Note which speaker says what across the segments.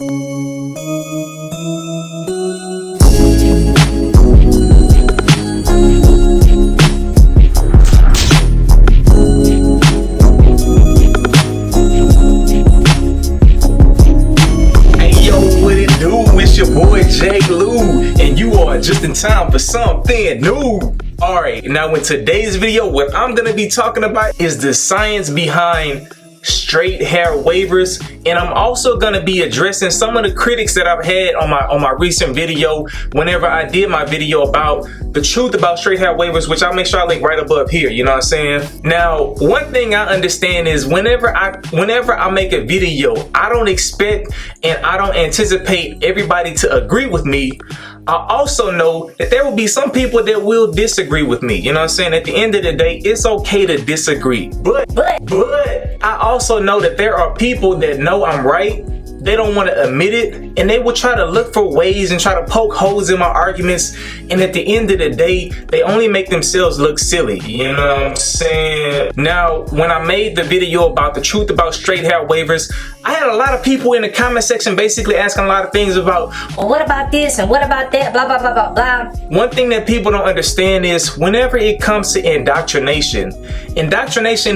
Speaker 1: And you are just in time for something new. Alright, now in today's video, what I'm gonna be talking about is the science behind straight hair waivers, and I'm also gonna be addressing some of the critics that I've had on my recent video whenever I did my video about the truth about straight hair waivers, which I'll make sure I link right above here, you know what I'm saying? Now, one thing I understand is whenever I make a video, I don't expect and I don't anticipate everybody to agree with me. I also know that there will be some people that will disagree with me. You know what I'm saying? At the end of the day, it's okay to disagree. But I also know that there are people that know I'm right. They don't want to admit it, and they will try to look for ways and try to poke holes in my arguments, and at the end of the day, they only make themselves look silly, you know what I'm saying? Now, when I made the video about the truth about straight hair waivers, I had a lot of people in the comment section basically asking a lot of things about,
Speaker 2: well, what about this and what about that, blah, blah, blah, blah, blah.
Speaker 1: One thing that people don't understand is whenever it comes to indoctrination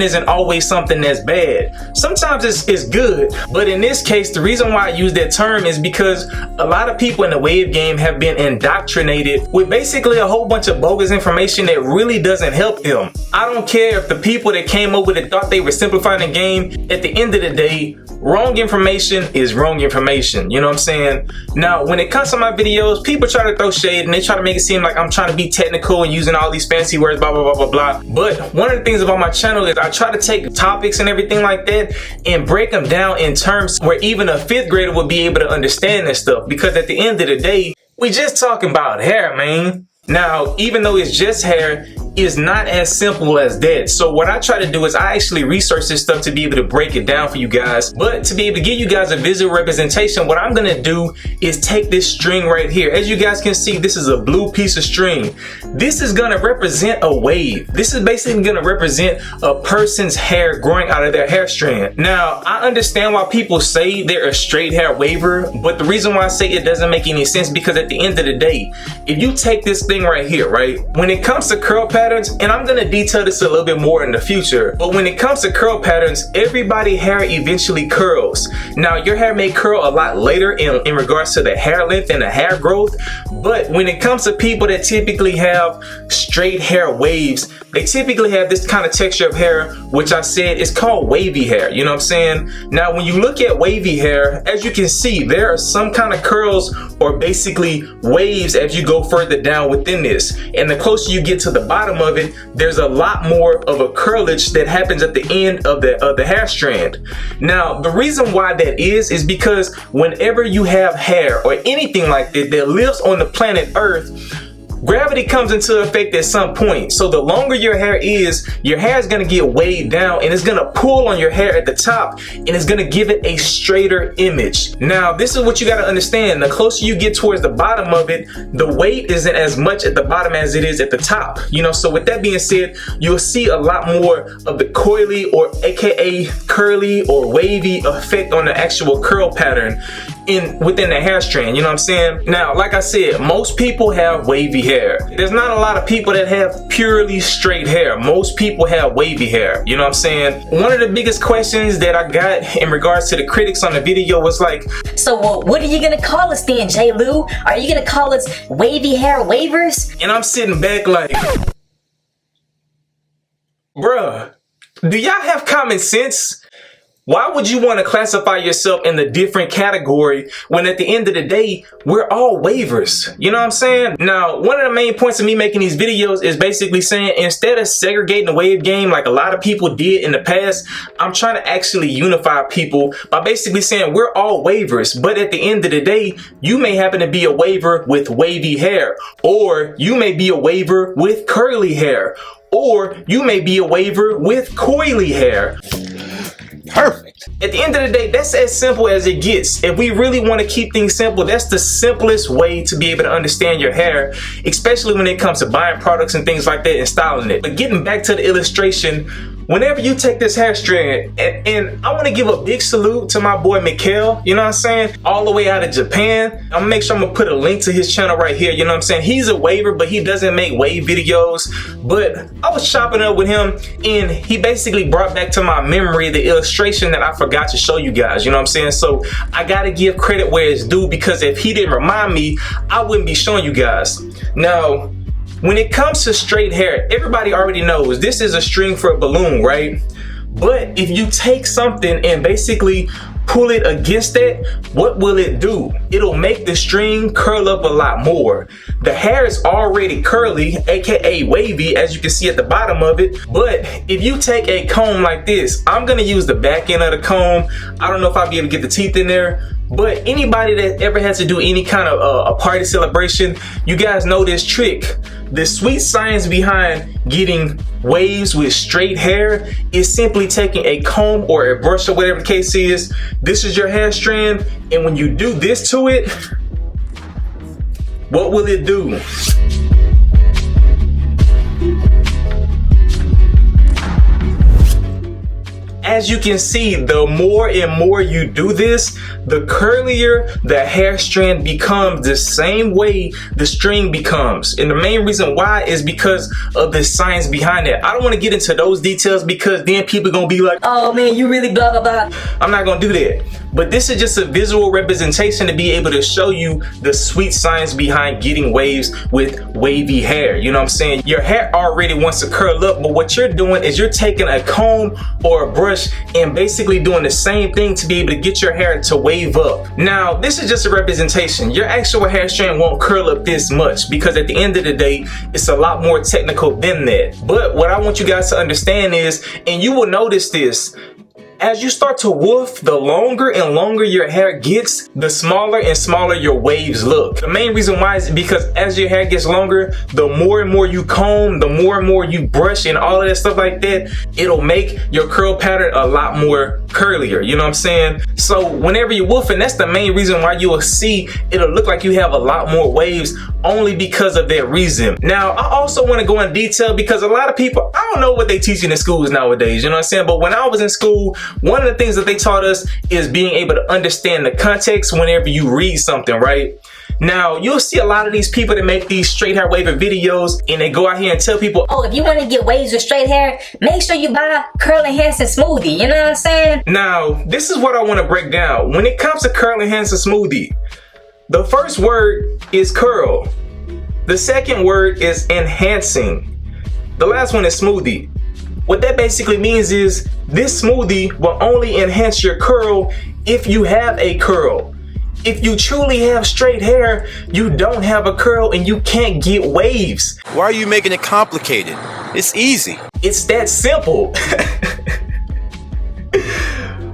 Speaker 1: isn't always something that's bad. Sometimes it's good, but in this case, the reason why I use that term is because a lot of people in the wave game have been indoctrinated with basically a whole bunch of bogus information that really doesn't help them. I don't care if the people that came up with it thought they were simplifying the game. At the end of the day, wrong information is wrong information, you know what I'm saying? Now, when it comes to my videos, people try to throw shade and they try to make it seem like I'm trying to be technical and using all these fancy words, blah, blah, blah, blah, blah. But one of the things about my channel is I try to take topics and everything like that and break them down in terms where even a fifth grader would be able to understand this stuff, because at the end of the day, we just talking about hair, man. Now, even though it's just hair, it's not as simple as that. So what I try to do is I actually research this stuff to be able to break it down for you guys. But to be able to give you guys a visual representation, what I'm gonna do is take this string right here. As you guys can see, this is a blue piece of string. This is gonna represent a wave. This is basically gonna represent a person's hair growing out of their hair strand. Now, I understand why people say they're a straight hair waver, but the reason why I say it doesn't make any sense, because at the end of the day, if you take this thing right here, right? When it comes to curl patterns, and I'm gonna detail this a little bit more in the future, but when it comes to curl patterns, everybody's hair eventually curls. Now, your hair may curl a lot later in regards to the hair length and the hair growth, but when it comes to people that typically have straight hair waves, they typically have this kind of texture of hair, which I said is called wavy hair, you know what I'm saying? Now, when you look at wavy hair, as you can see, there are some kind of curls or basically waves as you go further down within this, and the closer you get to the bottom of it, there's a lot more of a curlage that happens at the end of the hair strand. Now, the reason why that is because whenever you have hair or anything like that lives on the planet Earth, gravity comes into effect at some point. So the longer your hair is gonna get weighed down, and it's gonna pull on your hair at the top, and it's gonna give it a straighter image. Now, this is what you gotta understand. The closer you get towards the bottom of it, the weight isn't as much at the bottom as it is at the top. You know, so with that being said, you'll see a lot more of the coily or AKA curly or wavy effect on the actual curl pattern within the hair strand, you know what I'm saying? Now, like I said, most people have wavy hair. There's not a lot of people that have purely straight hair. Most people have wavy hair, you know what I'm saying? One of the biggest questions that I got in regards to the critics on the video was like,
Speaker 2: so what are you gonna call us then, J. Lou? Are you gonna call us wavy hair wavers?
Speaker 1: And I'm sitting back like, bruh, do y'all have common sense? Why would you want to classify yourself in a different category when at the end of the day, we're all waivers? You know what I'm saying? Now, one of the main points of me making these videos is basically saying, instead of segregating the wave game like a lot of people did in the past, I'm trying to actually unify people by basically saying we're all waivers. But at the end of the day, you may happen to be a waver with wavy hair, or you may be a waver with curly hair, or you may be a waver with coily hair. Perfect. At the end of the day, that's as simple as it gets. If we really want to keep things simple, that's the simplest way to be able to understand your hair, especially when it comes to buying products and things like that and styling it. But getting back to the illustration, whenever you take this hair strand, and I want to give a big salute to my boy Mikhail, you know what I'm saying, all the way out of Japan. I'm gonna make sure I'm gonna put a link to his channel right here, you know what I'm saying. He's a waver, but he doesn't make wave videos. But I was chopping up with him, and he basically brought back to my memory the illustration that I forgot to show you guys, you know what I'm saying. So I gotta give credit where it's due, because if he didn't remind me, I wouldn't be showing you guys. Now, when it comes to straight hair, everybody already knows this is a string for a balloon, right? But if you take something and basically pull it against it, what will it do? It'll make the string curl up a lot more. The hair is already curly, aka wavy, as you can see at the bottom of it. But if you take a comb like this, I'm gonna use the back end of the comb. I don't know if I'll be able to get the teeth in there, but anybody that ever has to do any kind of a party celebration, you guys know this trick. The sweet science behind getting waves with straight hair is simply taking a comb or a brush or whatever the case is. This is your hair strand, and when you do this to it, what will it do? As you can see, the more and more you do this, the curlier the hair strand becomes, the same way the string becomes. And the main reason why is because of the science behind it. I don't want to get into those details, because then people are going to be like, oh man, you really blah blah blah. I'm not going to do that. But this is just a visual representation to be able to show you the sweet science behind getting waves with wavy hair. You know what I'm saying? Your hair already wants to curl up, but what you're doing is you're taking a comb or a brush and basically doing the same thing to be able to get your hair to wave up. Now, this is just a representation. Your actual hair strand won't curl up this much, because at the end of the day, it's a lot more technical than that. But what I want you guys to understand is, and you will notice this, as you start to woof, the longer and longer your hair gets, the smaller and smaller your waves look. The main reason why is because as your hair gets longer, the more and more you comb, the more and more you brush and all of that stuff like that, it'll make your curl pattern a lot more curlier, you know what I'm saying? So whenever you're woofing, that's the main reason why you will see it'll look like you have a lot more waves, only because of that reason. Now, I also want to go in detail, because a lot of people, I don't know what they teaching in schools nowadays, you know what I'm saying? But when I was in school, one of the things that they taught us is being able to understand the context whenever you read something, right? Now, you'll see a lot of these people that make these straight hair waving videos, and they go out here and tell people,
Speaker 2: oh, if you want to get waves with straight hair, make sure you buy Curl Enhancing Smoothie, you know what I'm saying?
Speaker 1: Now, this is what I want to break down. When it comes to Curl Enhancing Smoothie, the first word is curl. The second word is enhancing. The last one is smoothie. What that basically means is this smoothie will only enhance your curl if you have a curl. If you truly have straight hair, you don't have a curl and you can't get waves.
Speaker 3: Why are you making it complicated? It's easy.
Speaker 1: It's that simple.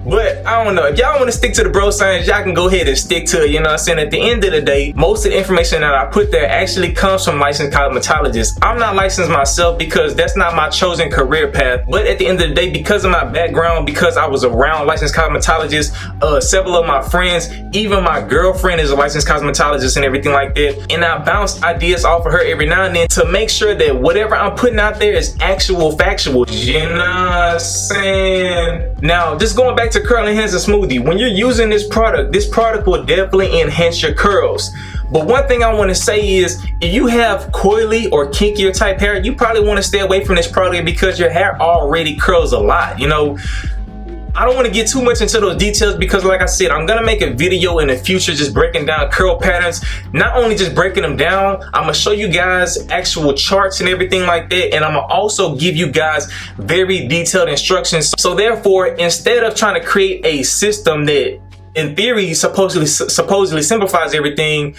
Speaker 1: But I don't know, if y'all want to stick to the bro science, y'all can go ahead and stick to it, you know what I'm saying? At the end of the day, most of the information that I put there actually comes from licensed cosmetologists. I'm not licensed myself because that's not my chosen career path. But at the end of the day, because of my background, because I was around licensed cosmetologists, several of my friends, even my girlfriend is a licensed cosmetologist and everything like that. And I bounce ideas off of her every now and then to make sure that whatever I'm putting out there is actual factual. You know what I'm saying? Now, just going back to Curl Enhancing Smoothie, when you're using this product will definitely enhance your curls. But one thing I want to say is, if you have coily or kinkier type hair, you probably want to stay away from this product because your hair already curls a lot, you know. I don't want to get too much into those details because, like I said, I'm going to make a video in the future just breaking down curl patterns. Not only just breaking them down, I'm going to show you guys actual charts and everything like that. And I'm going to also give you guys very detailed instructions. So therefore, instead of trying to create a system that in theory supposedly simplifies everything,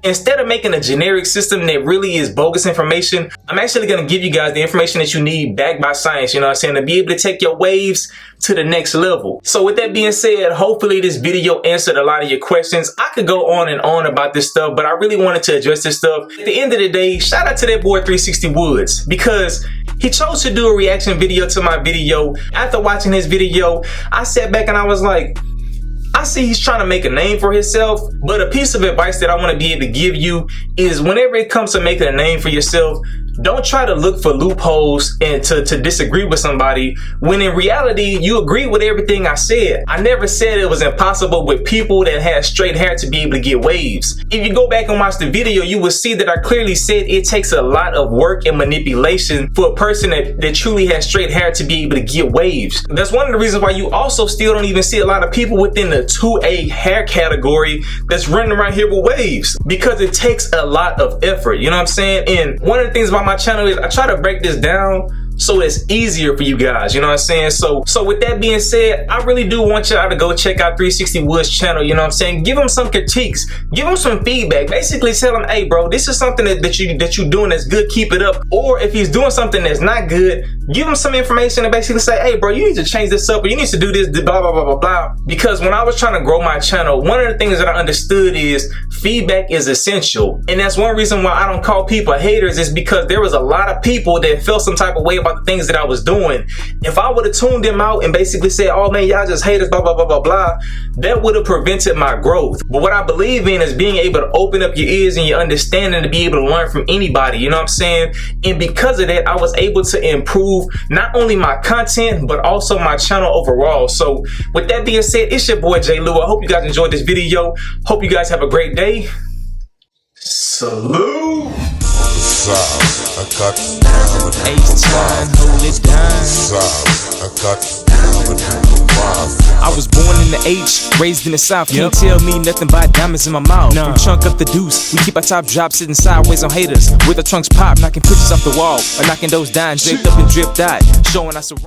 Speaker 1: instead of making a generic system that really is bogus information, I'm actually going to give you guys the information that you need backed by science, you know what I'm saying, to be able to take your waves to the next level. So with that being said, hopefully this video answered a lot of your questions. I could go on and on about this stuff, but I really wanted to address this stuff. At the end of the day, shout out to that boy 360 Woods, because he chose to do a reaction video to my video. After watching his video, I sat back and I was like, I see he's trying to make a name for himself, but a piece of advice that I want to be able to give you is whenever it comes to making a name for yourself, Don't try to look for loopholes and to disagree with somebody when in reality you agree with everything I said. I never said it was impossible with people that had straight hair to be able to get waves. If you go back and watch the video, you will see that I clearly said it takes a lot of work and manipulation for a person that truly has straight hair to be able to get waves. That's one of the reasons why you also still don't even see a lot of people within the 2A hair category that's running around here with waves, because it takes a lot of effort, you know what I'm saying? And one of the things about my channel is I try to break this down so it's easier for you guys, you know what I'm saying? So with that being said, I really do want y'all to go check out 360 Wood's channel, you know what I'm saying? Give him some critiques, give him some feedback, basically tell him, hey bro, this is something that you doing that's good, keep it up. Or if he's doing something that's not good, give him some information and basically say, hey bro, you need to change this up, or you need to do this, blah, blah, blah, blah, blah. Because when I was trying to grow my channel, one of the things that I understood is feedback is essential. And that's one reason why I don't call people haters, is because there was a lot of people that felt some type of way about the things that I was doing. If I would have tuned them out and basically said, oh man, y'all just haters, blah, blah, blah, blah, blah, that would have prevented my growth. But what I believe in is being able to open up your ears and your understanding to be able to learn from anybody, you know what I'm saying? And because of that, I was able to improve not only my content, but also my channel overall. So with that being said, it's your boy J. Lou. I hope you guys enjoyed this video. Hope you guys have a great day. Salute.
Speaker 4: I got H-time, hold it down.
Speaker 5: I was born in the H, raised in the South. Can't tell me nothing but diamonds in my mouth. From chunk up the deuce, we keep our top drop sitting sideways on haters. With our trunks pop, knocking pictures off the wall, or knocking those down, draped up and dripped out, showing us a